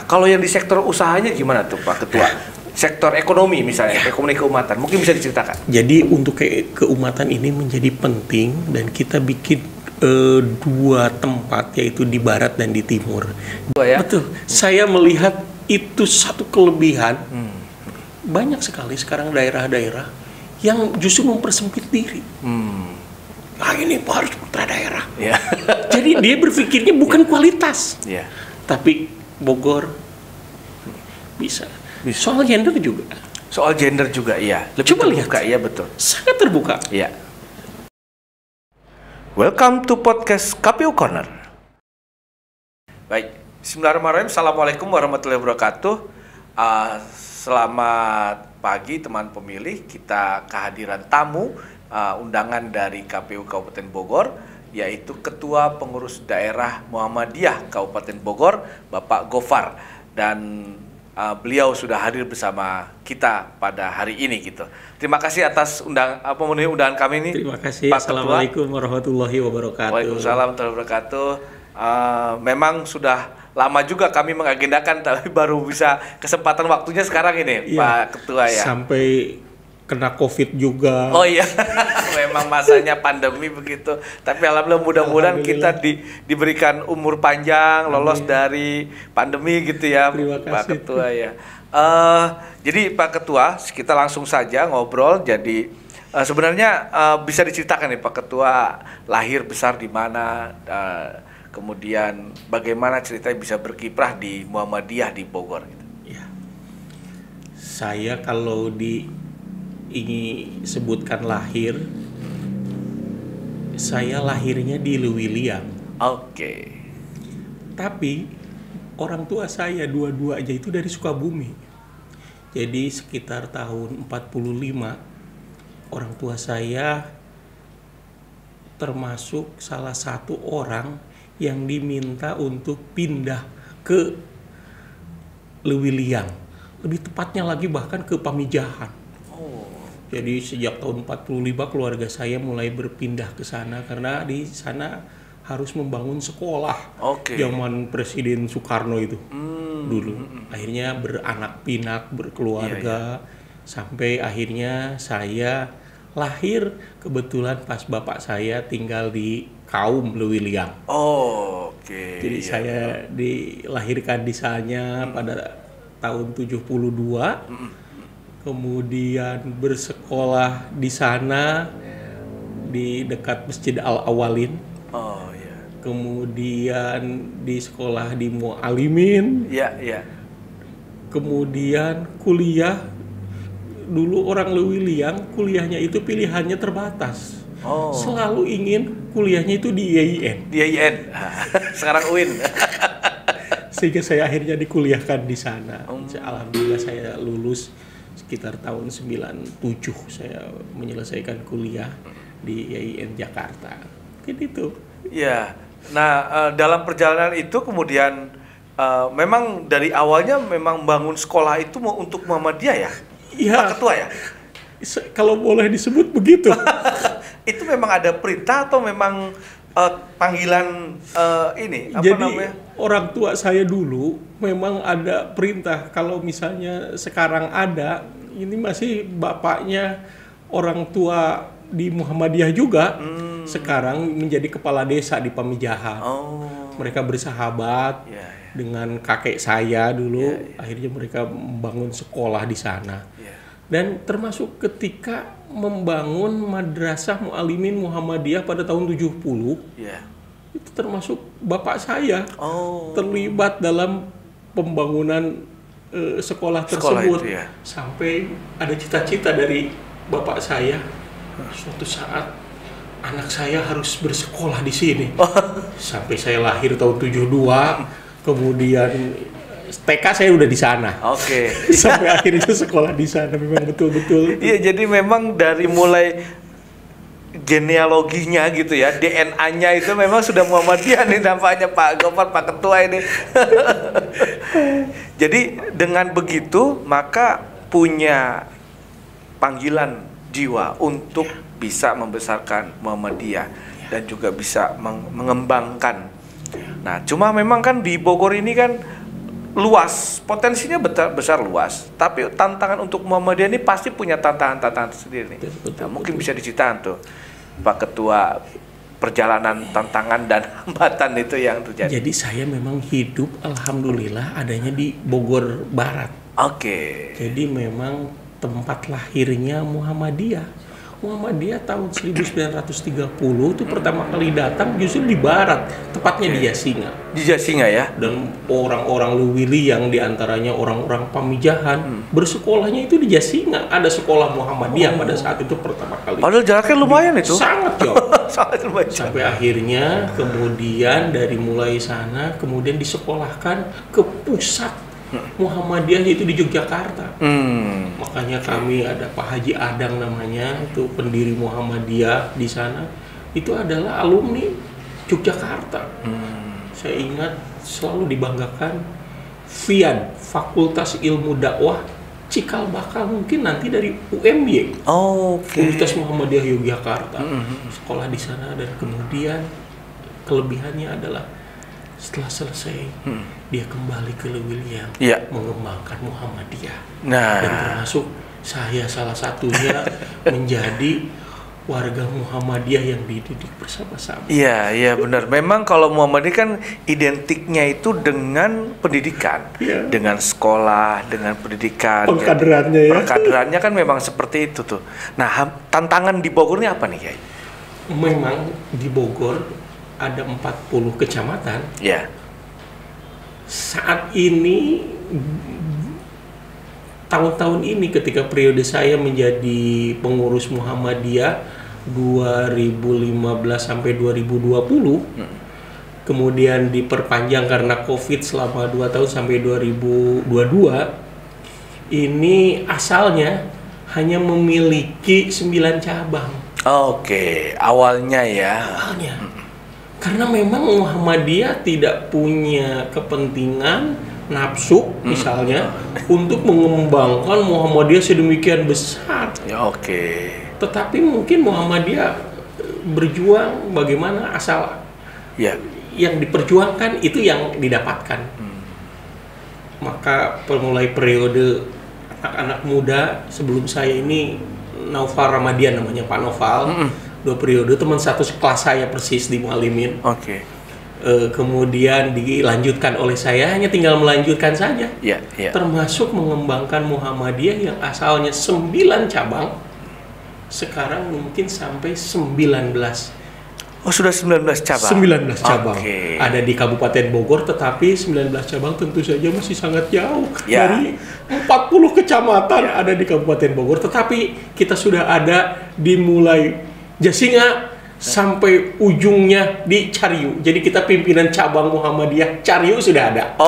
kalau yang di sektor usahanya gimana tuh Pak Ketua? Sektor ekonomi misalnya, ekonomi keumatan, mungkin bisa diceritakan. Jadi untuk keumatan ini menjadi penting dan kita bikin dua tempat, yaitu di barat dan di timur. Ya? Betul. Saya melihat itu satu kelebihan. Banyak sekali sekarang daerah-daerah yang justru mempersempit diri. Nah ini harus putra daerah. Ya. Jadi dia berpikirnya bukan kualitas, tapi Bogor bisa. Soal gender juga. Soal gender juga, iya. Lebih Coba terbuka, lihat. iya betul. Sangat terbuka. Iya. Welcome to podcast KPU Corner. Baik, bismillahirrahmanirrahim. Assalamualaikum warahmatullahi wabarakatuh. Selamat pagi teman pemilih. Kita kehadiran tamu undangan dari KPU Kabupaten Bogor, yaitu Ketua Pengurus Daerah Muhammadiyah Kabupaten Bogor, Bapak Gofar. Dan beliau sudah hadir bersama kita pada hari ini gitu. Terima kasih atas memenuhi undangan kami ini. Terima kasih. Pak Assalamualaikum warahmatullahi wabarakatuh. Waalaikumsalam warahmatullahi wabarakatuh. Memang sudah lama juga kami mengagendakan, tapi baru bisa kesempatan waktunya sekarang ini, Pak Ketua ya. Sampai kena COVID juga. Oh iya, memang masanya pandemi begitu. Tapi alhamdulillah mudah-mudahan kita diberikan umur panjang, lolos dari pandemi gitu ya, Pak Ketua ya. Jadi Pak Ketua, kita langsung saja ngobrol. Jadi sebenarnya bisa diceritakan nih Pak Ketua, lahir besar di mana, kemudian bagaimana ceritanya bisa berkiprah di Muhammadiyah di Bogor gitu. Ya. Saya kalau ingin sebutkan lahir, saya lahirnya di Lewiliang. Oke. Tapi orang tua saya dua-dua aja itu dari Sukabumi. Jadi sekitar tahun 45 orang tua saya termasuk salah satu orang yang diminta untuk pindah ke Lewiliang. Lebih tepatnya lagi bahkan ke Pamijahan. Jadi sejak tahun 45 keluarga saya mulai berpindah ke sana karena di sana harus membangun sekolah. Zaman Presiden Soekarno itu dulu. Akhirnya beranak pinak, berkeluarga, sampai akhirnya saya lahir kebetulan pas bapak saya tinggal di Kaum Lewiliang. Jadi saya dilahirkan di sana pada tahun 72. Kemudian bersekolah di sana di dekat Masjid Al-Awalin. Kemudian di sekolah di Mu'alimin. Kemudian kuliah. Dulu orang Lewiliang kuliahnya itu pilihannya terbatas. Selalu ingin kuliahnya itu di IAIN. Di IAIN. Sekarang UIN. Sehingga saya akhirnya dikuliahkan di sana. Alhamdulillah saya lulus sekitar tahun 97 saya menyelesaikan kuliah di IAIN Jakarta. Gitu. Ya. Nah, dalam perjalanan itu kemudian memang dari awalnya memang bangun sekolah itu untuk Muhammadiyah ya? Pak Ketua ya? Kalau boleh disebut begitu. Itu memang ada perintah atau memang panggilan ini apa Jadi, namanya? Orang tua saya dulu memang ada perintah. Kalau misalnya sekarang ada, ini masih bapaknya orang tua di Muhammadiyah juga. Sekarang menjadi kepala desa di Pamijahan. Mereka bersahabat dengan kakek saya dulu. Akhirnya mereka membangun sekolah di sana. Dan termasuk ketika membangun Madrasah Mu'alimin Muhammadiyah pada tahun 70. Itu termasuk bapak saya terlibat dalam pembangunan sekolah tersebut. Itu, sampai ada cita-cita dari bapak saya, suatu saat anak saya harus bersekolah di sini. Sampai saya lahir tahun 72, kemudian TK saya udah di sana. Sampai akhirnya sekolah di sana, memang betul-betul. Iya, jadi memang dari mulai genealoginya gitu ya, DNA-nya itu memang sudah Muhammadiyah nih nampaknya Pak Gofar, Pak Ketua ini. Jadi dengan begitu maka punya panggilan jiwa untuk bisa membesarkan Muhammadiyah dan juga bisa mengembangkan. Nah, cuma memang kan di Bogor ini kan luas, potensinya besar luas. Tapi tantangan untuk Muhammadiyah ini pasti punya tantangan sendiri nih. Nah, mungkin bisa diceritakan tuh, Pak Ketua, perjalanan tantangan dan hambatan itu yang terjadi. Jadi saya memang hidup, alhamdulillah, adanya di Bogor Barat. Oke. Jadi memang tempat lahirnya Muhammadiyah. Muhammadiyah tahun 1930 itu pertama kali datang justru di Barat, tepatnya di Jasinga. Di Jasinga ya? Dan orang-orang Luwili yang diantaranya orang-orang Pamijahan bersekolahnya itu di Jasinga. Ada sekolah Muhammadiyah pada saat itu pertama kali. Padahal jaraknya lumayan itu. Sangat jauh. Sangat lumayan. Sampai akhirnya kemudian dari mulai sana kemudian disekolahkan ke pusat Muhammadiyah itu di Yogyakarta. Makanya kami ada Pak Haji Adang namanya, itu pendiri Muhammadiyah di sana. Itu adalah alumni Yogyakarta. Saya ingat selalu dibanggakan FIAD, Fakultas Ilmu Dakwah Cikal Bakal, mungkin nanti dari UMY. Universitas Muhammadiyah Yogyakarta. Sekolah di sana dan kemudian kelebihannya adalah setelah selesai dia kembali ke Lewiliang mengembangkan Muhammadiyah. Dan termasuk saya salah satunya menjadi warga Muhammadiyah yang dididik bersama-sama. Iya benar. Memang kalau Muhammadiyah kan identiknya itu dengan pendidikan, dengan sekolah, dengan pendidikan. Pengkaderannya ya. Pengkaderannya kan memang seperti itu tuh. Nah, tantangan di Bogor ini apa nih, Kiai? Memang di Bogor ada 40 kecamatan. Saat ini, tahun-tahun ini ketika periode saya menjadi pengurus Muhammadiyah 2015 sampai 2020, kemudian diperpanjang karena COVID selama 2 tahun sampai 2022, ini asalnya hanya memiliki 9 cabang. Awalnya ya. Karena memang Muhammadiyah tidak punya kepentingan nafsu misalnya untuk mengembangkan Muhammadiyah sedemikian besar. Tetapi mungkin Muhammadiyah berjuang bagaimana asal yang diperjuangkan itu yang didapatkan. Maka mulai periode anak-anak muda sebelum saya ini, Naufal Ramadian namanya, Pak Naufal. 2 periode, teman satu kelas saya persis di Mualimin. Kemudian dilanjutkan oleh saya, hanya tinggal melanjutkan saja. Termasuk mengembangkan Muhammadiyah yang asalnya 9 cabang, sekarang mungkin sampai 19. Sudah 19 cabang? 19 cabang. Ada di Kabupaten Bogor, tetapi 19 cabang tentu saja masih sangat jauh. Dari 40 kecamatan ada di Kabupaten Bogor, tetapi kita sudah ada dimulai Jasinga sampai ujungnya di Cariu. Jadi kita pimpinan cabang Muhammadiyah Cariu sudah ada.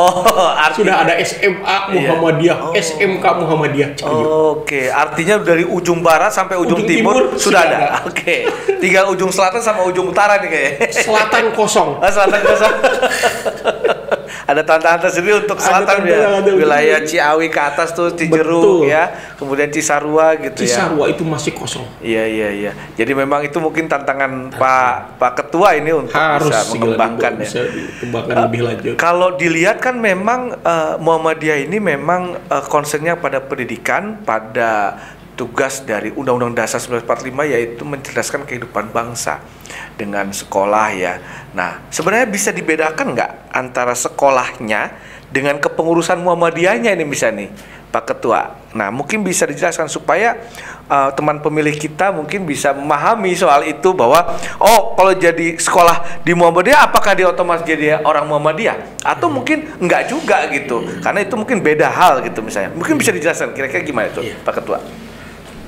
Sudah ada SMA Muhammadiyah, SMK Muhammadiyah Cariu. Artinya dari ujung barat sampai ujung timur sudah ada. Tinggal ujung selatan sama ujung utara nih kayaknya. Selatan kosong. Selatan kosong. Ada tantangan tersendiri untuk selatan ya. Wilayah Ciawi ke atas tuh Cijeruk ya. Kemudian Cisarua gitu ya. Cisarua itu masih kosong. Iya. Jadi memang itu mungkin tantangan Pak Ketua ini untuk bisa mengembangkan bisa dikembangkan lebih lanjut. Kalau dilihat kan memang Muhammadiyah ini memang concernnya pada pendidikan, pada tugas dari Undang-Undang Dasar 1945 yaitu mencerdaskan kehidupan bangsa dengan sekolah ya. Nah, sebenarnya bisa dibedakan nggak antara sekolahnya dengan kepengurusan Muhammadiyahnya ini bisa nih, Pak Ketua. Nah, mungkin bisa dijelaskan supaya teman pemilih kita mungkin bisa memahami soal itu bahwa kalau jadi sekolah di Muhammadiyah apakah dia otomatis jadi orang Muhammadiyah atau mungkin enggak juga gitu. Karena itu mungkin beda hal gitu misalnya. Mungkin bisa dijelaskan kira-kira gimana itu, Pak Ketua?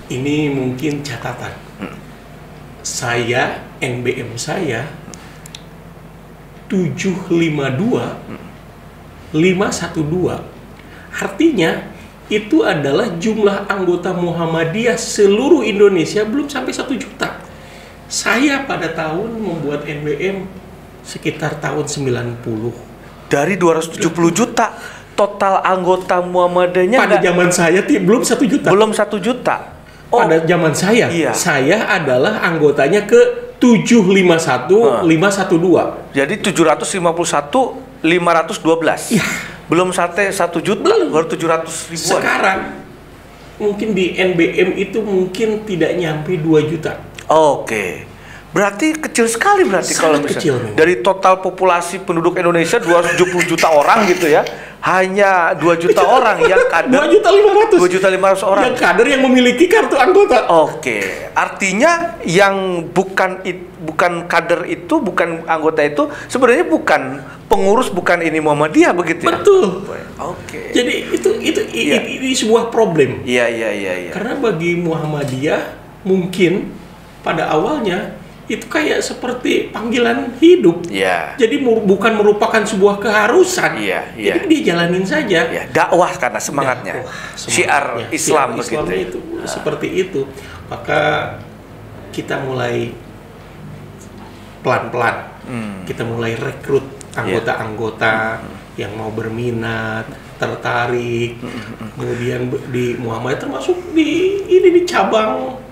Ini mungkin catatan. Saya, NBM saya 752 512. Artinya itu adalah jumlah anggota Muhammadiyah seluruh Indonesia belum sampai 1 juta. Saya pada tahun membuat NBM sekitar tahun 90. Dari 270 juta total anggota Muhammadiyahnya pada zaman saya belum 1 juta. Belum 1 juta. Pada zaman saya, saya adalah anggotanya ke 751 512. Jadi 751 512. Iya. Belum sampai 1 juta, baru 700 ribuan. Sekarang mungkin di NBM itu mungkin tidak nyampe 2 juta. Oke. Berarti kecil sekali berarti kalau misalnya dari total populasi penduduk Indonesia 270 juta orang gitu ya, hanya 2 juta orang yang kader. 2.500.000 orang. Yang kader yang memiliki kartu anggota. Oke. Artinya yang bukan kader itu, bukan anggota itu sebenarnya bukan pengurus, bukan ini Muhammadiyah begitu ya? Betul. Oke. Jadi ini sebuah problem. Iya. Karena bagi Muhammadiyah mungkin pada awalnya itu kayak seperti panggilan hidup. Iya. Jadi bukan merupakan sebuah keharusan. Iya. Jadi dia jalanin saja. Iya. Dakwah karena semangatnya. Syiar Islam begitu. Itu seperti itu. Maka kita mulai pelan-pelan. Kita mulai rekrut anggota-anggota yang mau berminat, tertarik. Kemudian di Muhammadiyah termasuk di cabang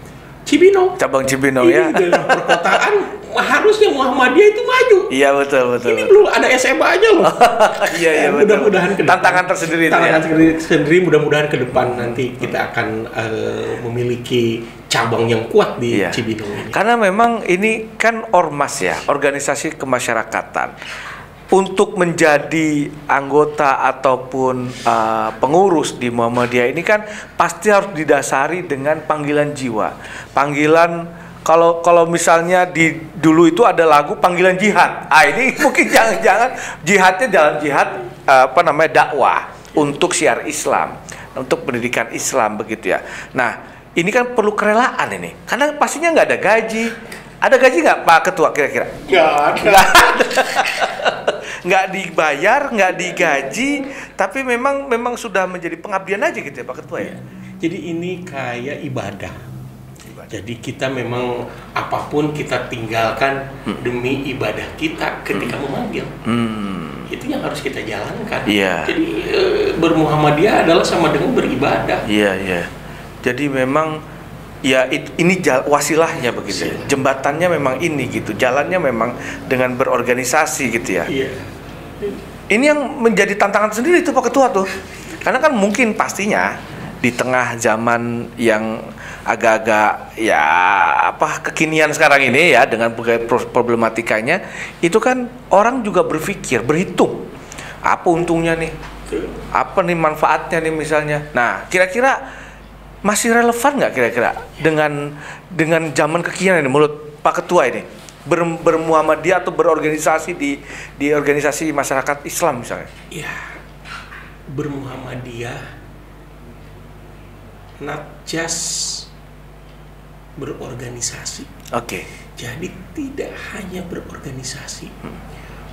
Cibinong. Cabang Cibinong ya. Di dalam perkotaan harusnya Muhammadiyah itu maju. Iya betul. Ini belum ada SMA aja loh. Iya mudah-mudahan ke depan. Tantangan tersendiri. Sendiri mudah-mudahan ke depan nanti kita akan memiliki cabang yang kuat di Cibinong ini. Karena memang ini kan ormas ya, organisasi kemasyarakatan. Untuk menjadi anggota ataupun pengurus di Muhammadiyah ini kan pasti harus didasari dengan panggilan jiwa. Panggilan kalau misalnya dulu itu ada lagu panggilan jihad. Ini mungkin jangan-jangan jihadnya dalam jihad dakwah untuk syiar Islam, untuk pendidikan Islam begitu ya. Nah, ini kan perlu kerelaan ini. Karena pastinya nggak ada gaji. Ada gaji nggak Pak Ketua kira-kira? Nggak ada. Nggak dibayar, nggak digaji, tapi memang sudah menjadi pengabdian aja gitu ya Pak Ketua ya. Jadi ini kayak ibadah. Jadi kita memang apapun kita tinggalkan demi ibadah kita ketika memanggil. Itu yang harus kita jalankan. Jadi bermuhammadiyah adalah sama dengan beribadah. Iya. Jadi memang ya ini wasilahnya begitu ya. Jembatannya memang ini gitu, jalannya memang dengan berorganisasi gitu ya. Ini yang menjadi tantangan sendiri itu Pak Ketua tuh, karena kan mungkin pastinya di tengah zaman yang agak-agak ya kekinian sekarang ini ya, dengan berbagai problematikanya itu kan orang juga berpikir, berhitung apa untungnya nih, apa nih manfaatnya nih misalnya. Nah kira-kira masih relevan nggak kira-kira dengan zaman kekinian ini menurut Pak Ketua ini bermuhammadiyah atau berorganisasi di organisasi masyarakat Islam misalnya? Ya, bermuhammadiyah not just berorganisasi. Oke. Jadi tidak hanya berorganisasi,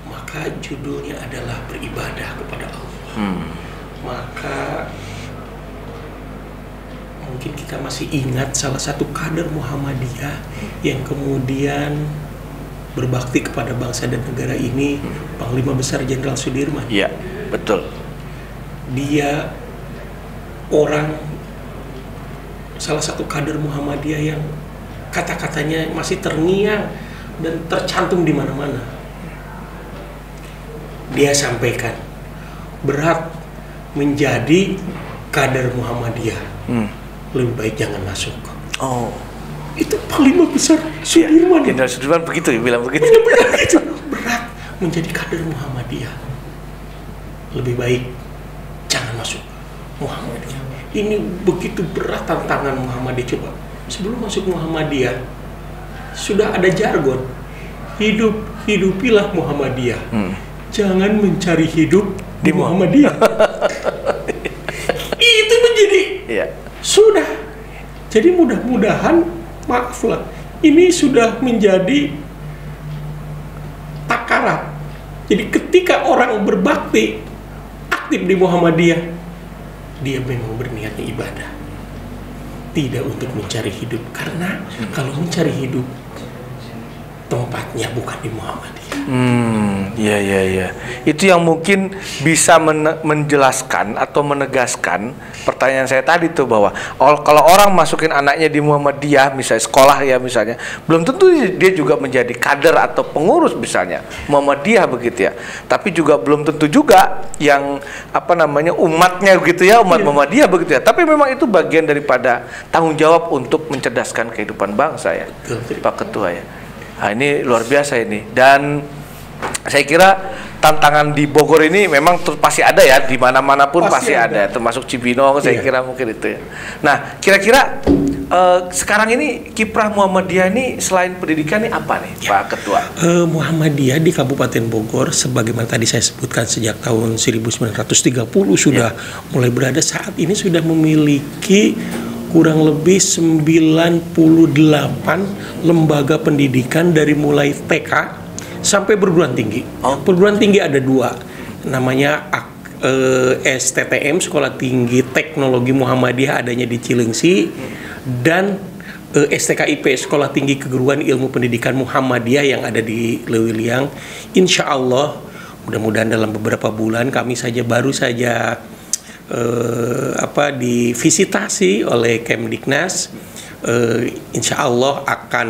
maka judulnya adalah beribadah kepada Allah. Maka mungkin kita masih ingat salah satu kader Muhammadiyah yang kemudian berbakti kepada bangsa dan negara ini, Panglima Besar Jenderal Sudirman. Iya, betul. Dia salah satu kader Muhammadiyah yang kata-katanya masih terngiang dan tercantum di mana-mana. Dia sampaikan, berat menjadi kader Muhammadiyah. Lebih baik jangan masuk. Itu Panglima Besar Sudirman. Jenderal Sudirman begitu ya, bilang begitu. Berat menjadi kader Muhammadiyah. Lebih baik jangan masuk Muhammadiyah. Ini begitu berat tantangan Muhammadiyah. Coba sebelum masuk Muhammadiyah sudah ada jargon, hidupilah Muhammadiyah. Jangan mencari hidup di Muhammadiyah. Itu menjadi sudah. Jadi mudah-mudahan, maaflah, ini sudah menjadi takaran. Jadi ketika orang berbakti aktif di Muhammadiyah, dia memang berniatnya ibadah, tidak untuk mencari hidup. Karena kalau mencari hidup tempatnya bukan di Muhammadiyah. Iya. Itu yang mungkin bisa menjelaskan atau menegaskan pertanyaan saya tadi tuh, bahwa kalau orang masukin anaknya di Muhammadiyah, misalnya sekolah ya misalnya, belum tentu dia juga menjadi kader atau pengurus misalnya Muhammadiyah begitu ya. Tapi juga belum tentu juga yang umatnya begitu ya, umat Muhammadiyah begitu ya. Tapi memang itu bagian daripada tanggung jawab untuk mencerdaskan kehidupan bangsa ya, Pak Ketua ya. Nah, ini luar biasa ini. Dan saya kira tantangan di Bogor ini memang pasti ada ya, di mana-mana pun pasti ada, termasuk Cibinong, saya kira mungkin itu ya. Nah, kira-kira sekarang ini kiprah Muhammadiyah ini selain pendidikan ini apa nih, Pak Ketua? Muhammadiyah di Kabupaten Bogor, sebagaimana tadi saya sebutkan sejak tahun 1930 sudah mulai berada. Saat ini sudah memiliki kurang lebih 98 lembaga pendidikan dari mulai TK sampai perguruan tinggi. Perguruan tinggi ada 2, namanya STTM, Sekolah Tinggi Teknologi Muhammadiyah, adanya di Cilengsi, dan STKIP, Sekolah Tinggi Keguruan Ilmu Pendidikan Muhammadiyah yang ada di Lewiliang. Insya Allah, mudah-mudahan dalam beberapa bulan kami baru saja divisitasi oleh Kemdiknas. Insya Allah akan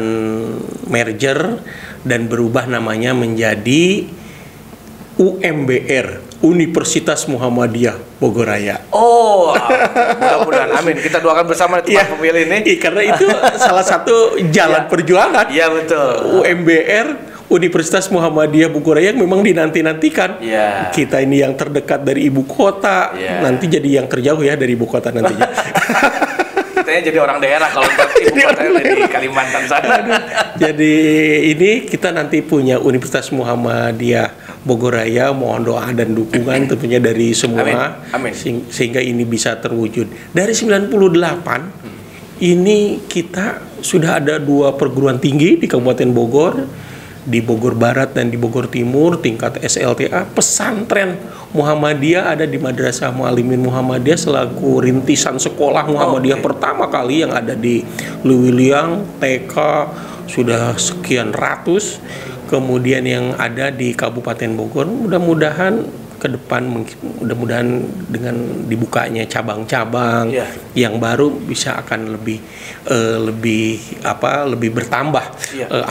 merger dan berubah namanya menjadi UMBR, Universitas Muhammadiyah Bogoraya. Oh, mudah-mudahan, amin. Kita doakan bersama tempat pemilih ini. Karena itu salah satu jalan perjuangan. Iya, betul. UMBR, Universitas Muhammadiyah Bogoraya, yang memang dinanti-nantikan. Kita ini yang terdekat dari ibu kota, nanti jadi yang terjauh ya dari ibu kota nantinya. Kitanya jadi orang daerah kalau ibu kota di Kalimantan sana. Jadi ini kita nanti punya Universitas Muhammadiyah Bogoraya, mohon doa dan dukungan tentunya dari semua. Amin. Sehingga ini bisa terwujud. Dari 98 ini kita sudah ada 2 perguruan tinggi di Kabupaten Bogor, di Bogor Barat dan di Bogor Timur, tingkat SLTA. Pesantren Muhammadiyah ada di Madrasah Muallimin Muhammadiyah selaku rintisan sekolah Muhammadiyah pertama kali yang ada di Lewiliang. TK sudah sekian ratus. Kemudian yang ada di Kabupaten Bogor, mudah-mudahan ke depan mudah-mudahan dengan dibukanya cabang-cabang yang baru bisa akan lebih bertambah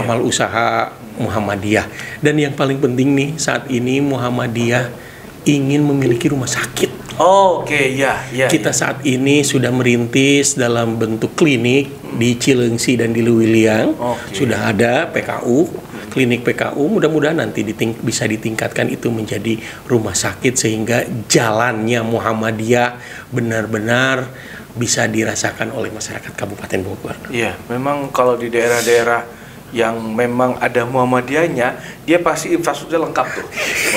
amal usaha Muhammadiyah. Dan yang paling penting nih saat ini, Muhammadiyah ingin memiliki rumah sakit. Kita saat ini sudah merintis dalam bentuk klinik di Cilengsi dan di Lewiliang. Sudah ada PKU, klinik PKU, mudah-mudahan nanti bisa ditingkatkan itu menjadi rumah sakit sehingga jalannya Muhammadiyah benar-benar bisa dirasakan oleh masyarakat Kabupaten Bogor. Iya, memang kalau di daerah-daerah yang memang ada Muhammadiyahnya, dia pasti infrastruktur lengkap tuh.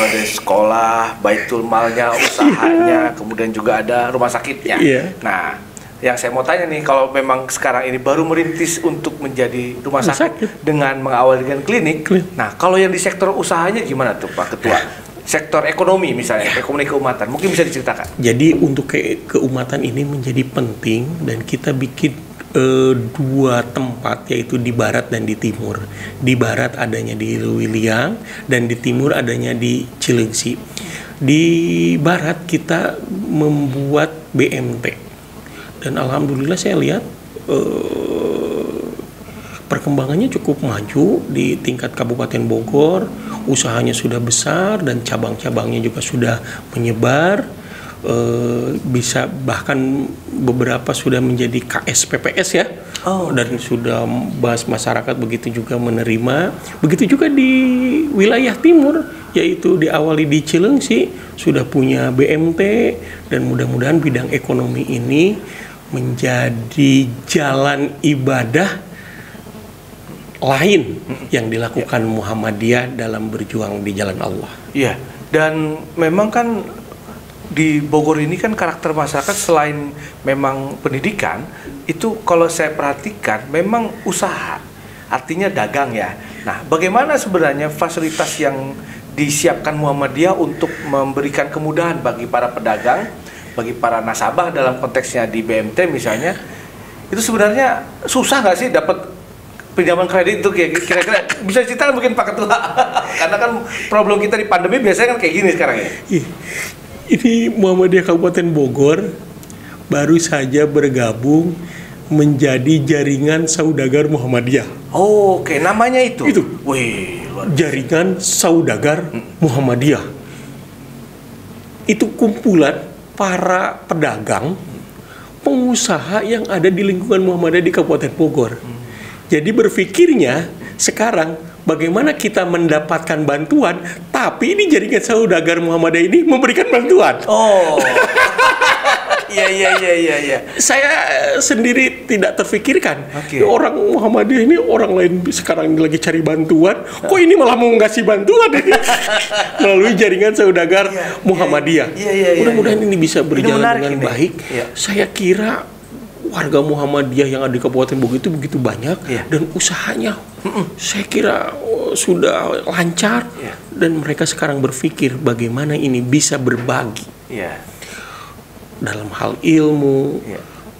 Ada sekolah, baitul malnya, usahanya, kemudian juga ada rumah sakitnya. Nah, yang saya mau tanya nih, kalau memang sekarang ini baru merintis untuk menjadi rumah sakit dengan mengawali dengan klinik. Nah, kalau yang di sektor usahanya gimana tuh, Pak Ketua? Sektor ekonomi misalnya, ekonomi keumatan, mungkin bisa diceritakan. Jadi untuk keumatan ini menjadi penting dan kita bikin 2 tempat, yaitu di barat dan di timur. Di barat adanya di Lewiliang dan di timur adanya di Cilengsi. Di barat kita membuat BMT dan alhamdulillah saya lihat perkembangannya cukup maju di tingkat Kabupaten Bogor. Usahanya sudah besar dan cabang-cabangnya juga sudah menyebar. Bisa bahkan beberapa sudah menjadi KSPPS ya. Dan sudah bahas masyarakat begitu juga menerima. Begitu juga di wilayah timur, yaitu diawali di Cilengsi sudah punya BMT, dan mudah-mudahan bidang ekonomi ini menjadi jalan ibadah lain yang dilakukan Muhammadiyah dalam berjuang di jalan Allah. Iya, dan memang kan di Bogor ini kan karakter masyarakat selain memang pendidikan, itu kalau saya perhatikan memang usaha, artinya dagang ya. Nah, bagaimana sebenarnya fasilitas yang disiapkan Muhammadiyah untuk memberikan kemudahan bagi para pedagang, bagi para nasabah dalam konteksnya di BMT misalnya, itu sebenarnya susah nggak sih dapat pinjaman kredit itu kira-kira bisa ceritakan mungkin Pak Ketua? Karena kan problem kita di pandemi biasanya kan kayak gini sekarang ya. Ini Muhammadiyah Kabupaten Bogor baru saja bergabung menjadi jaringan saudagar Muhammadiyah. Oh, oke, namanya itu. Wih, jaringan saudagar Muhammadiyah. Itu kumpulan para pedagang, pengusaha yang ada di lingkungan Muhammadiyah di Kabupaten Bogor. Jadi berpikirnya sekarang bagaimana kita mendapatkan bantuan, tapi ini jaringan saudagar Muhammadiyah ini memberikan bantuan. Oh. Iya. Saya sendiri tidak terfikirkan. Okay. Orang Muhammadiyah ini orang lain sekarang lagi cari bantuan, kok ini malah mau ngasih bantuan ini melalui jaringan saudagar Muhammadiyah. Mudah-mudahan ini bisa berjalan dengan baik. Saya kira warga Muhammadiyah yang ada di Kabupaten Bogor itu begitu banyak dan usahanya saya kira sudah lancar dan mereka sekarang berpikir bagaimana ini bisa berbagi dalam hal ilmu,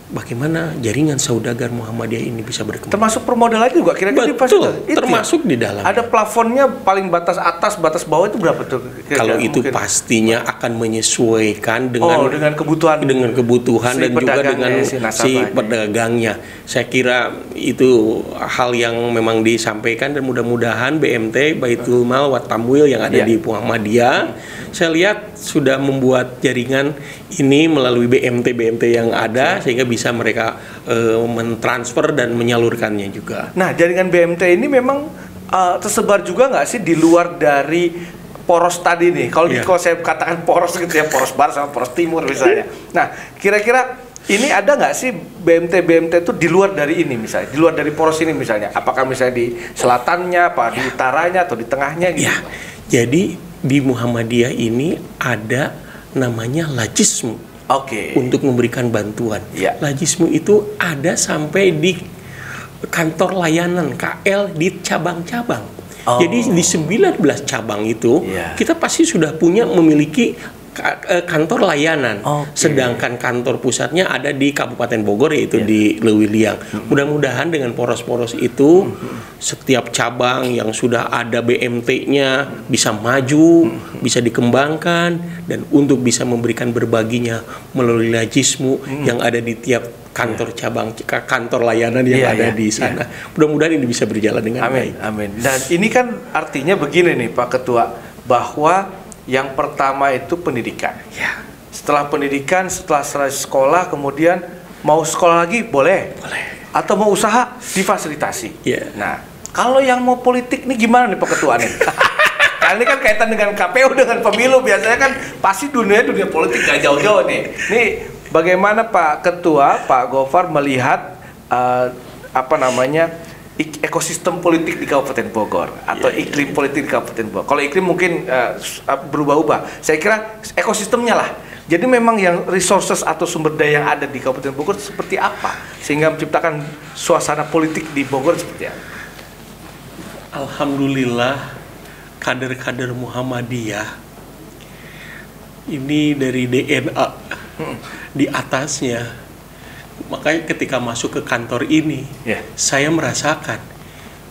bagaimana jaringan saudagar Muhammadiyah ini bisa berkembang. Termasuk permodalan juga kira-kira. Betul, termasuk di dalam. Ada plafonnya paling batas atas, batas bawah itu berapa tuh? Kalau itu mungkin pastinya akan menyesuaikan dengan kebutuhan si dan juga dengan si pedagangnya. Saya kira itu hal yang memang disampaikan dan mudah-mudahan BMT Baitul Mal wa Tamwil yang ada di Muhammadiyah, saya lihat sudah membuat jaringan ini melalui BMT yang ada sehingga bisa mereka mentransfer dan menyalurkannya juga. Nah, jaringan BMT ini memang tersebar juga nggak sih di luar dari poros tadi nih? Kalau saya katakan poros gitu ya, poros barat sama poros timur misalnya. Nah, kira-kira ini ada nggak sih BMT itu di luar dari ini misalnya, di luar dari poros ini misalnya? Apakah misalnya di selatannya, apa di utaranya atau di tengahnya gitu? Jadi di Muhammadiyah ini ada namanya Lajismu. Untuk memberikan bantuan. Lajismu itu ada sampai di kantor layanan KL di cabang-cabang. Jadi di 19 cabang itu kita pasti sudah memiliki kantor layanan. Sedangkan kantor pusatnya ada di Kabupaten Bogor yaitu di Lewiliang. Mudah-mudahan dengan poros-poros itu setiap cabang yang sudah ada BMT-nya bisa maju, bisa dikembangkan dan untuk bisa memberikan berbaginya melalui Lajismu yang ada di tiap kantor cabang, kantor layanan yang ada di sana. Mudah-mudahan ini bisa berjalan dengan baik. Amin. Dan ini kan artinya begini nih Pak Ketua, bahwa yang pertama itu pendidikan. Setelah pendidikan, setelah selesai sekolah, kemudian mau sekolah lagi boleh. Atau mau usaha difasilitasi. Nah, kalau yang mau politik nih gimana nih Pak Ketua nih? Karena ini kan kaitan dengan KPU, dengan pemilu, biasanya kan pasti dunia politik gak jauh-jauh nih. Nih bagaimana Pak Ketua, Pak Gofar melihat ekosistem politik di Kabupaten Bogor atau iklim politik di Kabupaten Bogor. Kalau iklim mungkin berubah-ubah. Saya kira ekosistemnya lah. Jadi memang yang resources atau sumber daya yang ada di Kabupaten Bogor seperti apa sehingga menciptakan suasana politik di Bogor seperti apa? Alhamdulillah kader-kader Muhammadiyah ini dari DNA di atasnya. Makanya ketika masuk ke kantor ini, saya merasakan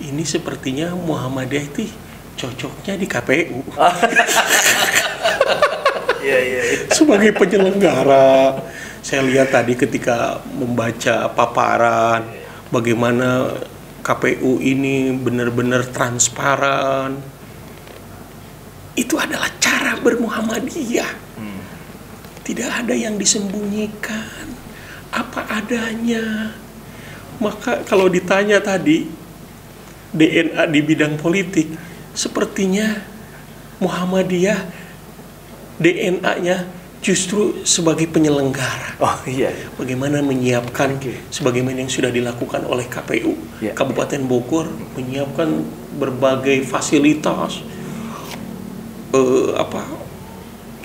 ini sepertinya Muhammadiyah itu cocoknya di KPU. Sebagai penyelenggara, saya lihat tadi ketika membaca paparan bagaimana KPU ini benar-benar transparan. Itu adalah cara bermuhammadiyah. Tidak ada yang disembunyikan. Apa adanya. Maka kalau ditanya tadi DNA di bidang politik, sepertinya Muhammadiyah DNA-nya justru sebagai penyelenggara. Bagaimana menyiapkan sebagaimana yang sudah dilakukan oleh KPU Kabupaten Bogor, menyiapkan berbagai fasilitas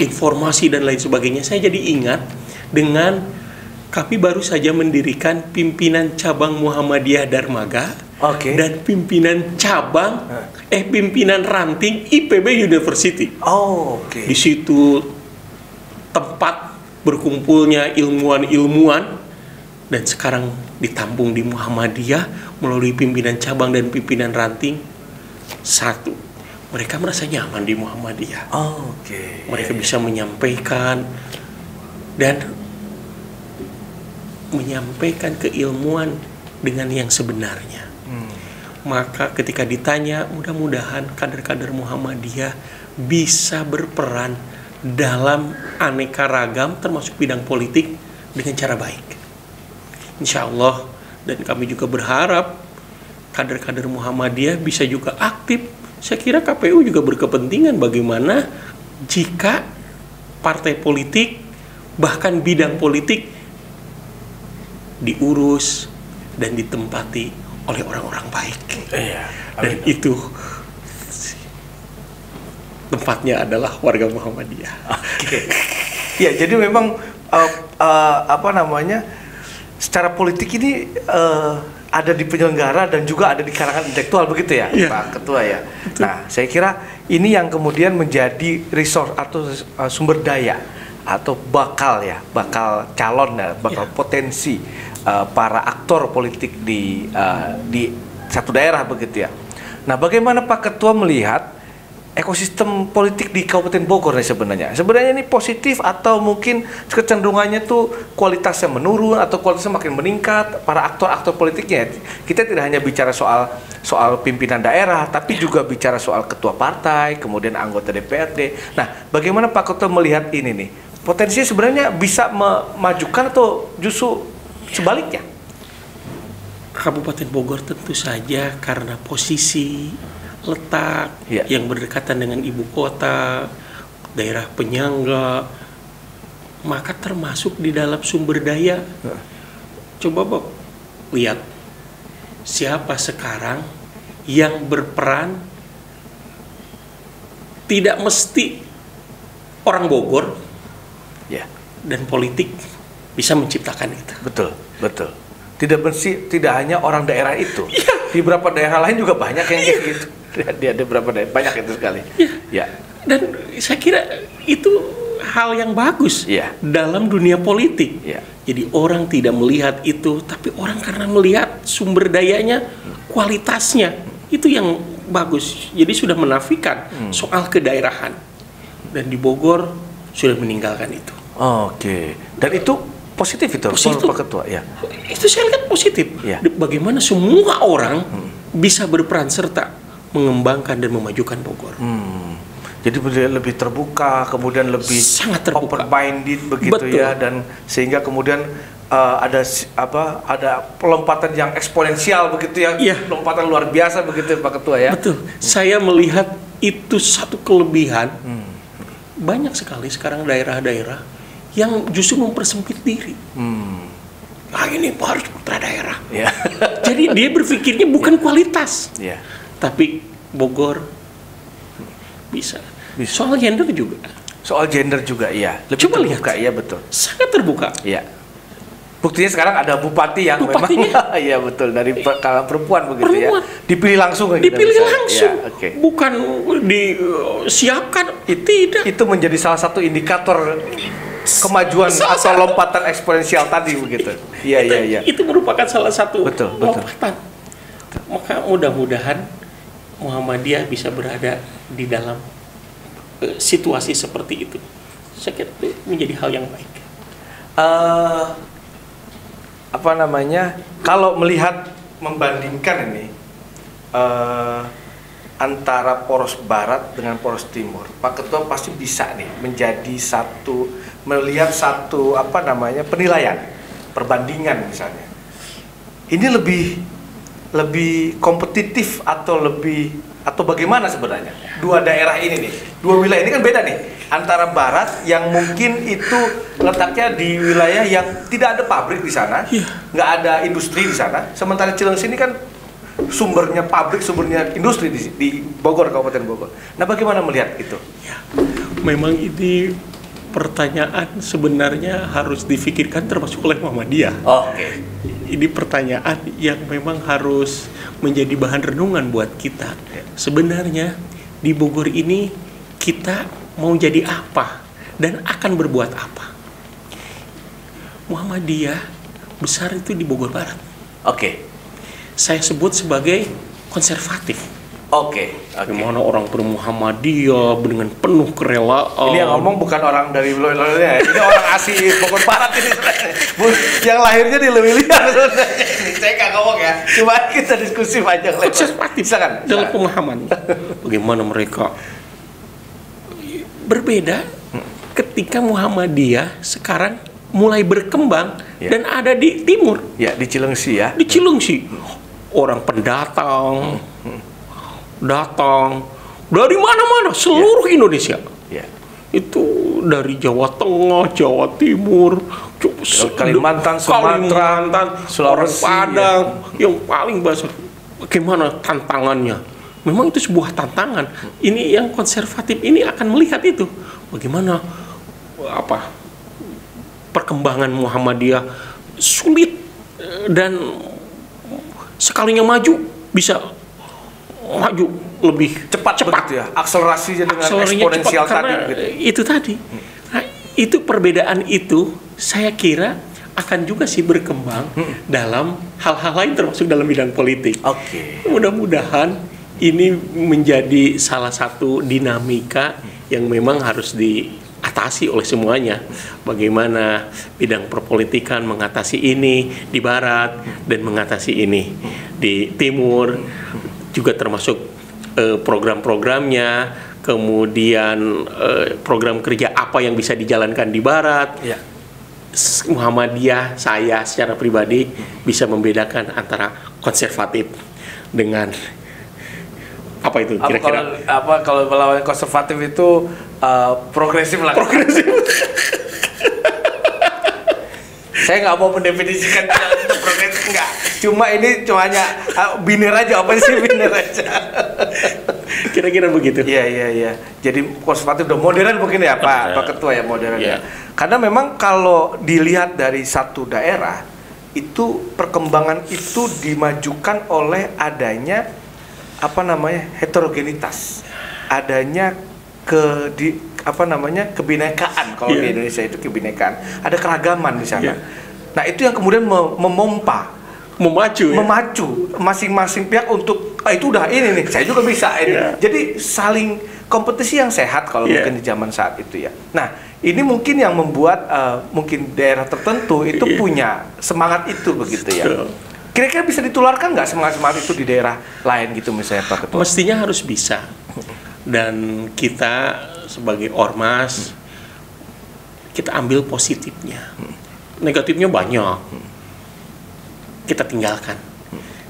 informasi dan lain sebagainya. Saya jadi ingat dengan kami baru saja mendirikan pimpinan cabang Muhammadiyah Darmaga dan pimpinan cabang pimpinan ranting IPB University. Di situ tempat berkumpulnya ilmuwan-ilmuwan dan sekarang ditampung di Muhammadiyah melalui pimpinan cabang dan pimpinan ranting. Satu, mereka merasa nyaman di Muhammadiyah. Mereka bisa menyampaikan dan menyampaikan keilmuan dengan yang sebenarnya. Maka ketika ditanya, mudah-mudahan kader-kader Muhammadiyah bisa berperan dalam aneka ragam termasuk bidang politik dengan cara baik. Insya Allah, dan kami juga berharap kader-kader Muhammadiyah bisa juga aktif. Saya kira KPU juga berkepentingan bagaimana jika partai politik bahkan bidang politik diurus dan ditempati oleh orang-orang baik. Dan itu tempatnya adalah warga Muhammadiyah. Ya, jadi memang secara politik ini ada di penyelenggara dan juga ada di kalangan intelektual, begitu ya, Pak Ketua ya. Betul. Nah, saya kira ini yang kemudian menjadi resource atau sumber daya atau bakal calon ya, bakal potensi para aktor politik di satu daerah, begitu ya. Nah, bagaimana Pak Ketua melihat ekosistem politik di Kabupaten Bogor nih sebenarnya? Sebenarnya ini positif atau mungkin kecenderungannya tuh kualitasnya menurun atau kualitasnya makin meningkat para aktor-aktor politiknya? Kita tidak hanya bicara soal pimpinan daerah, tapi juga bicara soal ketua partai, kemudian anggota DPRD. Nah, bagaimana Pak Ketua melihat ini nih? Potensinya sebenarnya bisa memajukan atau justru sebaliknya? Kabupaten Bogor tentu saja karena posisi letak yang berdekatan dengan ibu kota, daerah penyangga, maka termasuk di dalam sumber daya. Coba Bob lihat siapa sekarang yang berperan, tidak mesti orang Bogor dan politik bisa menciptakan itu. Betul. Tidak hanya orang daerah itu. Di beberapa daerah lain juga banyak yang kayak gitu. Ada beberapa daerah banyak itu sekali. Dan saya kira itu hal yang bagus dalam dunia politik. Jadi orang tidak melihat itu, tapi orang karena melihat sumber dayanya, kualitasnya, itu yang bagus. Jadi sudah menafikan soal kedaerahan. Dan di Bogor sudah meninggalkan itu. Dan itu positif itu, Pak Ketua ya. Itu saya lihat positif. Bagaimana semua orang bisa berperan serta mengembangkan dan memajukan Bogor. Jadi lebih terbuka, kemudian lebih sangat terbuka, open-minded begitu. Betul. Ya, dan sehingga kemudian ada pelompatan yang eksponensial begitu ya, lompatan luar biasa begitu Pak Ketua ya. Betul. Saya melihat itu satu kelebihan. Banyak sekali sekarang daerah-daerah yang justru mempersempit diri. Nah ini harus putra daerah. Jadi dia berpikirnya bukan kualitas, tapi Bogor bisa. Soal gender juga. Lebih coba terbuka, lihat. Betul. Sangat terbuka. Buktinya sekarang ada bupati yang memang betul dari kalangan perempuan begitu ya. Dipilih langsung. Bukan disiapkan. Tidak. Itu menjadi salah satu indikator kemajuan atau lompatan eksponensial tadi begitu. Itu merupakan salah satu lompatan. Maka mudah-mudahan Muhammadiyah bisa berada di dalam situasi seperti itu. Saya kira itu menjadi hal yang baik. Kalau melihat membandingkan ini antara poros barat dengan poros timur, Pak Ketua pasti bisa nih melihat satu penilaian, perbandingan misalnya. Ini lebih kompetitif atau bagaimana sebenarnya? Dua daerah ini nih, dua wilayah ini kan beda nih. Antara barat yang mungkin itu letaknya di wilayah yang tidak ada pabrik di sana, nggak ada industri di sana. Sementara Cileunyi ini kan sumbernya pabrik, sumbernya industri di Bogor, Kabupaten Bogor. Nah, bagaimana melihat itu? Memang ini pertanyaan sebenarnya harus difikirkan termasuk oleh Muhammadiyah. Ini pertanyaan yang memang harus menjadi bahan renungan buat kita. Sebenarnya di Bogor ini kita mau jadi apa dan akan berbuat apa? Muhammadiyah besar itu di Bogor Barat. Oke. Saya sebut sebagai konservatif. Oke. Gimana orang Muhammadiyah dengan penuh kerelaan. Ini yang ngomong bukan orang dari ya. Ini orang asli Bogor Barat ini sebenarnya. Yang lahirnya di Lewiliang sebenarnya. Saya nggak ngomong ya. Cuma kita diskusi panjang lebar. Konservatif dalam pemahaman. Bagaimana mereka berbeda ketika Muhammadiyah sekarang mulai berkembang dan ada di timur. Ya, di Cilengsi ya. Di Cilengsi. Orang pendatang datang dari mana-mana seluruh Indonesia. Itu dari Jawa Tengah, Jawa Timur, Kalimantan, Sumatera, Sulawesi, Padang, yang paling besar. Bagaimana tantangannya? Memang itu sebuah tantangan. Ini yang konservatif ini akan melihat itu. Bagaimana perkembangan Muhammadiyah sulit dan sekalinya maju bisa maju lebih cepat ya, akselerasinya dengan eksponensial tadi gitu. Itu tadi. Nah, itu perbedaan itu saya kira akan juga sih berkembang dalam hal-hal lain termasuk dalam bidang politik. Mudah-mudahan ini menjadi salah satu dinamika yang memang harus diatasi oleh semuanya. Bagaimana bidang perpolitikan mengatasi ini di barat dan mengatasi ini di timur. Juga termasuk program-programnya, kemudian program kerja apa yang bisa dijalankan di barat. Muhammadiyah, saya secara pribadi bisa membedakan antara konservatif dengan apa itu kira-kira? Kalau melawan konservatif itu progresif lah. Progresif. Saya nggak mau mendefinisikan itu progresif, enggak. Cuma ini hanya biner aja, apa sih biner aja. Kira-kira begitu. Iya. Jadi konservatif udah modern mungkin ya Pak Ketua ya, modern ya. Karena memang kalau dilihat dari satu daerah itu perkembangan itu dimajukan oleh adanya heterogenitas, adanya kebinekaan. Kalau di Indonesia itu kebinekaan, ada keragaman di sana. Nah itu yang kemudian memacu masing-masing pihak untuk itu udah ini nih, saya juga bisa ini. Jadi saling kompetisi yang sehat kalau mungkin di zaman saat itu ya. Nah ini mungkin yang membuat mungkin daerah tertentu itu punya semangat itu begitu ya. Kira-kira bisa ditularkan nggak semangat itu di daerah lain gitu misalnya Pak Ketua? Mestinya harus bisa. Dan kita sebagai ormas kita ambil positifnya, negatifnya banyak kita tinggalkan,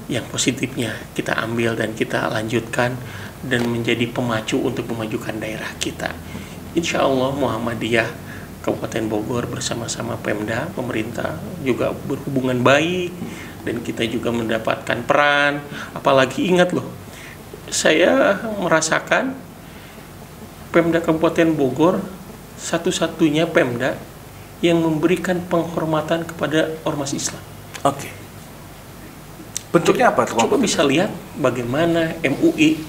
yang positifnya kita ambil dan kita lanjutkan dan menjadi pemacu untuk memajukan daerah kita. Insya Allah Muhammadiyah Kabupaten Bogor bersama-sama Pemda, pemerintah juga berhubungan baik dan kita juga mendapatkan peran. Apalagi ingat loh, saya merasakan Pemda Kabupaten Bogor satu-satunya Pemda yang memberikan penghormatan kepada ormas Islam. Bentuknya apa? Coba bisa lihat bagaimana MUI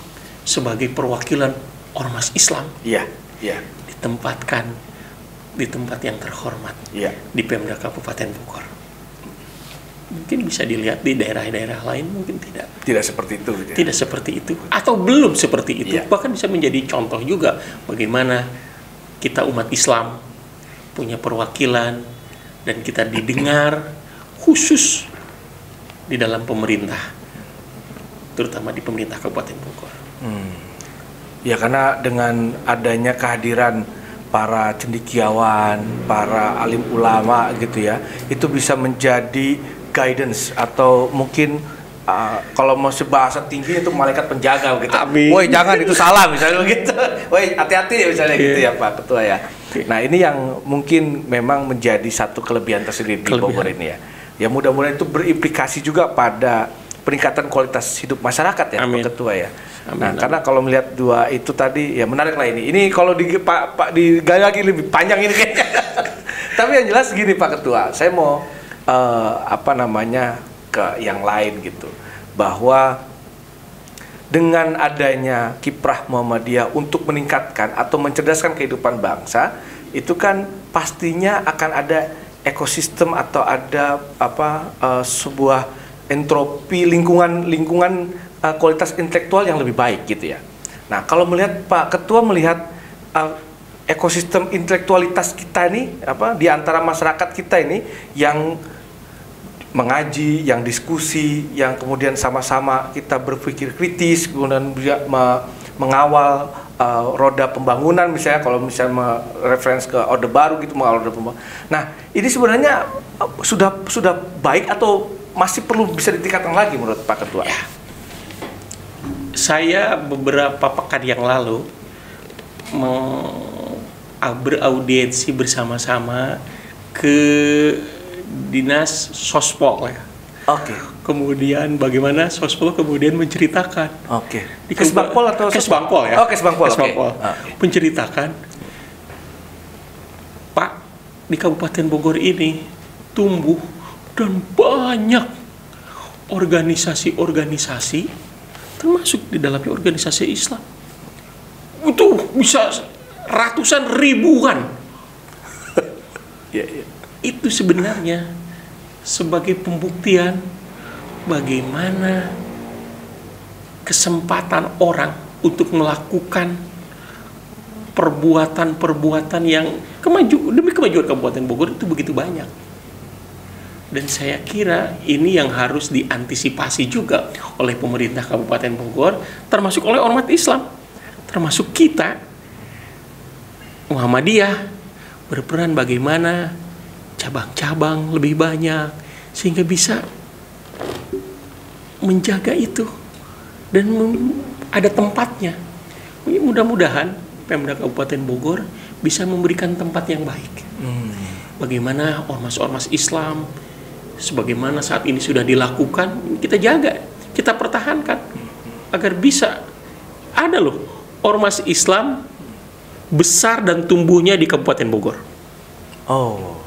sebagai perwakilan ormas Islam ditempatkan di tempat yang terhormat di Pemda Kabupaten Bogor. Mungkin bisa dilihat di daerah-daerah lain, mungkin tidak seperti itu gitu ya? Tidak seperti itu atau belum seperti itu. Bahkan bisa menjadi contoh juga bagaimana kita umat Islam punya perwakilan dan kita didengar khusus di dalam pemerintah, terutama di pemerintah Kabupaten Bogor. Ya karena dengan adanya kehadiran para cendekiawan, para alim ulama gitu ya, itu bisa menjadi guidance atau mungkin kalau mau bahasa tinggi itu malaikat penjaga gitu. Woi jangan itu salah misalnya begitu. Woi hati-hati misalnya gitu ya Pak Ketua ya. Nah ini yang mungkin memang menjadi satu kelebihan tersendiri di Bogor ini ya. Ya mudah-mudahan itu berimplikasi juga pada peningkatan kualitas hidup masyarakat ya Pak Ketua ya. Nah karena kalau melihat dua itu tadi ya menarik lah ini. Ini kalau digali lagi lebih panjang ini kayaknya. Tapi yang jelas gini Pak Ketua, saya mau ke yang lain gitu, bahwa dengan adanya kiprah Muhammadiyah untuk meningkatkan atau mencerdaskan kehidupan bangsa, itu kan pastinya akan ada ekosistem atau ada sebuah entropi lingkungan kualitas intelektual yang lebih baik gitu ya. Nah, kalau melihat Pak Ketua melihat ekosistem intelektualitas kita ini di antara masyarakat kita ini yang mengaji, yang diskusi, yang kemudian sama-sama kita berpikir kritis, kemudian juga mengawal roda pembangunan, misalnya kalau misalnya referensi ke Orde Baru gitu, mengawal roda pembangunan. Nah, ini sebenarnya sudah baik atau masih perlu bisa ditingkatkan lagi menurut Pak Ketua? Ya. Saya beberapa pekan yang lalu beraudiensi bersama-sama ke Dinas Sospol ya. Oke. Kemudian bagaimana Sospol kemudian menceritakan. Oke. Di Kesbangpol atau Kesbangpol ya? Oh, Kesbangpol. Kesbangpol. Menceritakan, Pak, di Kabupaten Bogor ini tumbuh dan banyak organisasi-organisasi, termasuk di dalamnya organisasi Islam. Itu bisa ratusan ribuan. Itu sebenarnya sebagai pembuktian bagaimana kesempatan orang untuk melakukan perbuatan-perbuatan yang demi kemajuan Kabupaten Bogor itu begitu banyak. Dan saya kira ini yang harus diantisipasi juga oleh pemerintah Kabupaten Bogor, termasuk oleh ormas Islam, termasuk kita Muhammadiyah, berperan bagaimana cabang-cabang lebih banyak sehingga bisa menjaga itu dan ada tempatnya. Mudah-mudahan Pemda Kabupaten Bogor bisa memberikan tempat yang baik. Bagaimana ormas-ormas Islam sebagaimana saat ini sudah dilakukan, kita jaga, kita pertahankan agar bisa ada loh ormas Islam besar dan tumbuhnya di Kabupaten Bogor. Oh.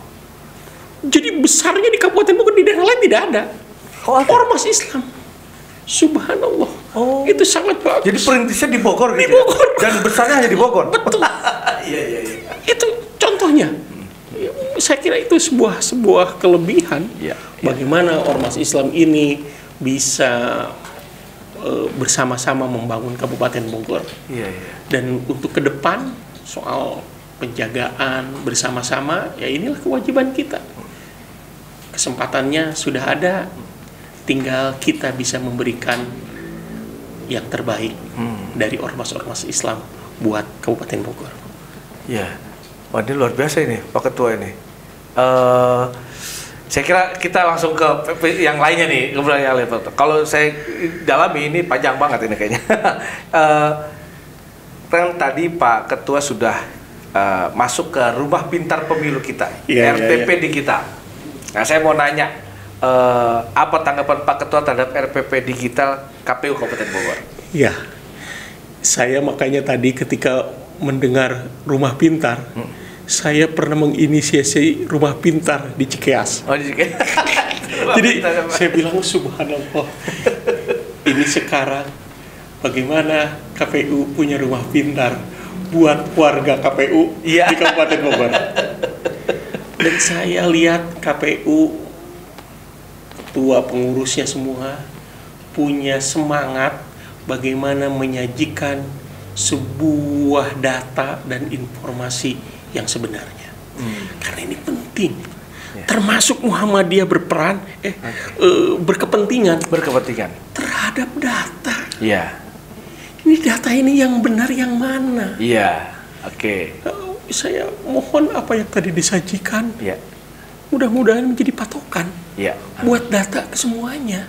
Jadi besarnya di Kabupaten Bogor, di daerah lain tidak ada. Ormas Islam. Subhanallah. Oh. Itu sangat bagus. Jadi perintisnya di Bogor gitu. Di Bogor. Dan besarnya hanya di Bogor. Betul. Iya. Itu contohnya. Saya kira itu sebuah kelebihan. Bagaimana ormas Islam ini bisa bersama-sama membangun Kabupaten Bogor. Dan untuk ke depan soal penjagaan bersama-sama, ya inilah kewajiban kita. Kesempatannya sudah ada, tinggal kita bisa memberikan yang terbaik dari ormas-ormas Islam buat Kabupaten Bogor. Ya, wah ini luar biasa ini Pak Ketua ini. Saya kira kita langsung ke yang lainnya nih, kemudian yang lain. Kalau saya dalami ini panjang banget ini kayaknya. Kan tadi Pak Ketua sudah masuk ke rumah pintar pemilu kita, RPP di kita. Nah, saya mau nanya, apa tanggapan Pak Ketua terhadap RPP digital KPU Kabupaten Bogor? Ya, saya makanya tadi ketika mendengar rumah pintar, saya pernah menginisiasi rumah pintar di Cikeas. Oh, di Cikeas. Jadi saya bilang subhanallah, ini sekarang bagaimana KPU punya rumah pintar buat warga KPU di Kabupaten Bogor. Dan saya lihat KPU, ketua pengurusnya semua punya semangat bagaimana menyajikan sebuah data dan informasi yang sebenarnya. Karena ini penting. Termasuk Muhammadiyah berperan, berkepentingan terhadap data. Ini data ini yang benar yang mana? Saya mohon apa yang tadi disajikan, mudah-mudahan menjadi patokan buat data kesemuanya.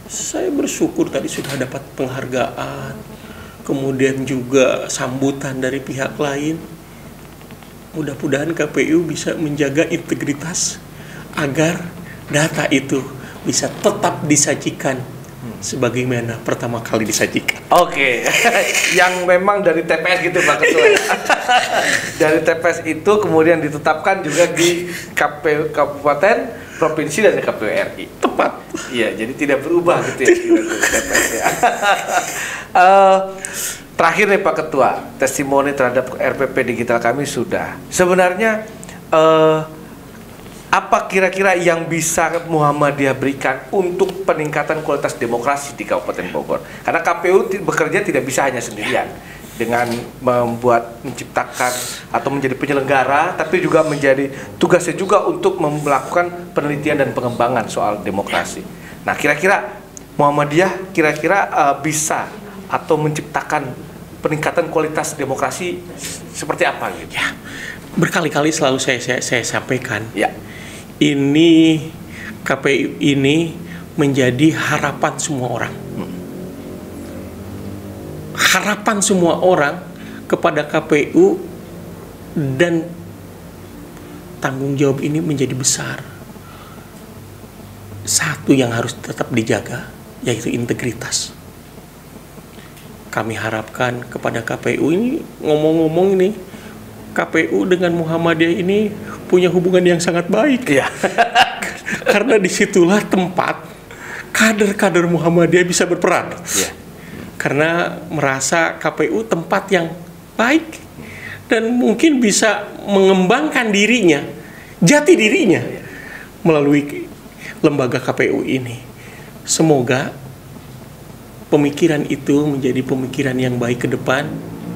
Saya bersyukur tadi sudah dapat penghargaan, kemudian juga sambutan dari pihak lain. Mudah-mudahan KPU bisa menjaga integritas agar data itu bisa tetap disajikan sebagaimana pertama kali disajikan. Yang memang dari TPS gitu Pak Ketua. Dari TPS itu kemudian ditetapkan juga di KPU Kabupaten, Provinsi dan KPU RI. Tepat. Iya, jadi tidak berubah gitu ya TPS ya. Terakhir nih Pak Ketua, testimoni terhadap RPP digital kami sudah. Sebenarnya apa kira-kira yang bisa Muhammadiyah berikan untuk peningkatan kualitas demokrasi di Kabupaten Bogor? Karena KPU bekerja tidak bisa hanya sendirian dengan menciptakan atau menjadi penyelenggara, tapi juga menjadi tugasnya juga untuk melakukan penelitian dan pengembangan soal demokrasi. Nah, kira-kira Muhammadiyah bisa atau menciptakan peningkatan kualitas demokrasi seperti apa gitu? Ya, berkali-kali selalu saya sampaikan. Ya. Ini KPU ini menjadi harapan semua orang. Harapan semua orang kepada KPU, dan tanggung jawab ini menjadi besar. Satu yang harus tetap dijaga, yaitu integritas. Kami harapkan kepada KPU ini, ngomong-ngomong ini, KPU dengan Muhammadiyah ini punya hubungan yang sangat baik. Iya. Karena disitulah tempat kader-kader Muhammadiyah bisa berperan. Iya. Karena merasa KPU tempat yang baik dan mungkin bisa mengembangkan dirinya, jati dirinya melalui lembaga KPU ini. Semoga pemikiran itu menjadi pemikiran yang baik ke depan.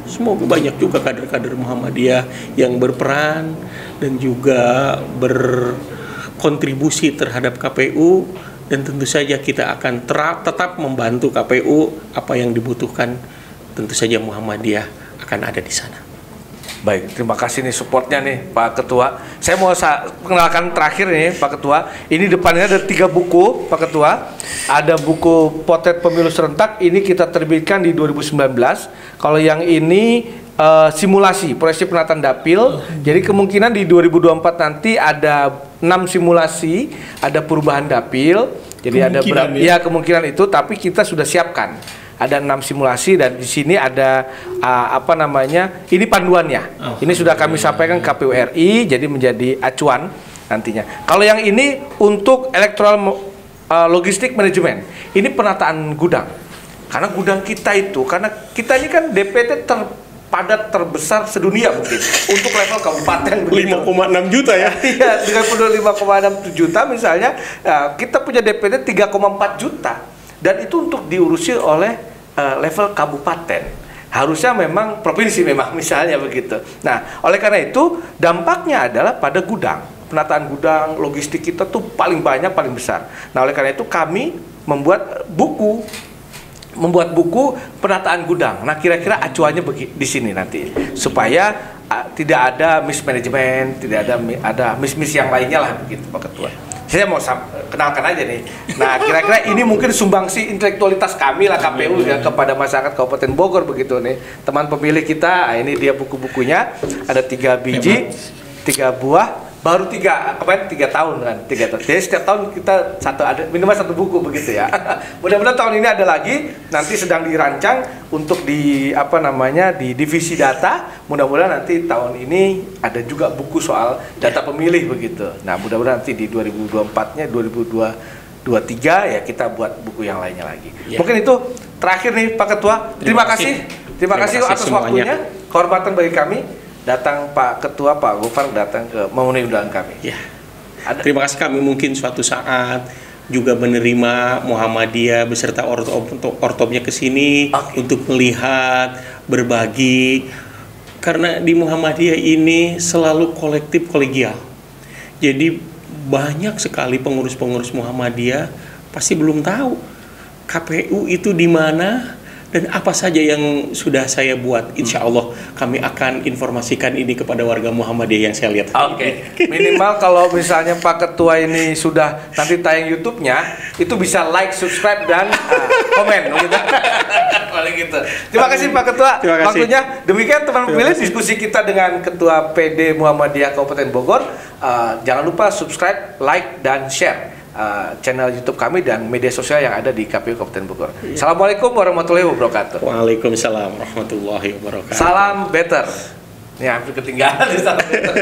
Semoga banyak juga kader-kader Muhammadiyah yang berperan dan juga berkontribusi terhadap KPU, dan tentu saja kita akan tetap membantu KPU. Apa yang dibutuhkan tentu saja Muhammadiyah akan ada di sana. Baik, terima kasih nih supportnya nih Pak Ketua. Saya mau kenalkan terakhir nih Pak Ketua. Ini depannya ada 3 buku Pak Ketua. Ada buku Potret Pemilu Serentak, ini kita terbitkan di 2019. Kalau yang ini simulasi proyeksi penataan dapil. Jadi kemungkinan di 2024 nanti ada 6 simulasi, ada perubahan dapil. Jadi ada ya kemungkinan itu, tapi kita sudah siapkan. Ada 6 simulasi, dan di sini ada ini panduannya. Ini sudah kami sampaikan ke KPU RI, jadi menjadi acuan nantinya. Kalau yang ini untuk electoral logistik manajemen, ini penataan gudang. Karena gudang kita itu, karena kita ini kan DPT terpadat terbesar sedunia mungkin untuk level kabupaten 5,6 juta ya. Iya, dengan penduduk 5,6 juta misalnya, kita punya DPT 3,4 juta. Dan itu untuk diurusi oleh level kabupaten. Harusnya memang provinsi memang misalnya begitu. Nah, oleh karena itu dampaknya adalah pada gudang. Penataan gudang, logistik kita tuh paling banyak, paling besar. Nah, oleh karena itu kami membuat buku penataan gudang. Nah, kira-kira acuannya di sini nanti supaya tidak ada mismanagement, tidak ada miss yang lainnya lah begitu Pak Ketua. Saya mau kenalkan aja nih. Nah, kira-kira ini mungkin sumbangsi intelektualitas kami lah KPU ya kepada masyarakat Kabupaten Bogor begitu nih. Teman pemilih kita, ini dia buku-bukunya. Ada 3 biji, 3 buah. Baru 3 tahun kan, 3 tahun. Jadi setiap tahun kita ada minimal 1 buku begitu ya. Mudah-mudahan tahun ini ada lagi. Nanti sedang dirancang untuk di divisi data. Mudah-mudahan nanti tahun ini ada juga buku soal data pemilih begitu. Nah, mudah-mudahan nanti di 2024-nya 2023 ya kita buat buku yang lainnya lagi. Ya. Mungkin itu terakhir nih Pak Ketua. Terima kasih atas waktunya. Kehormatan bagi kami. Datang Pak Ketua, Pak Gufar datang ke memenuhi undangan kami. Ya. Terima kasih, kami mungkin suatu saat juga menerima Muhammadiyah beserta ortopnya ke sini untuk melihat, berbagi. Karena di Muhammadiyah ini selalu kolektif kolegial. Jadi banyak sekali pengurus-pengurus Muhammadiyah pasti belum tahu KPU itu di mana dan apa saja yang sudah saya buat. Insya Allah kami akan informasikan ini kepada warga Muhammadiyah yang saya lihat. Oke. Minimal kalau misalnya Pak Ketua ini sudah nanti tayang YouTube-nya, itu bisa like, subscribe, dan komen. Gitu. Terima kasih Pak Ketua waktunya. Demikian teman pemilih diskusi kita dengan Ketua PD Muhammadiyah Kabupaten Bogor. Jangan lupa subscribe, like, dan share channel YouTube kami dan media sosial yang ada di KPU Kabupaten Bogor. Assalamualaikum warahmatullahi wabarakatuh. Waalaikumsalam warahmatullahi wabarakatuh. Salam better. Ini hampir ketinggalan di salam better.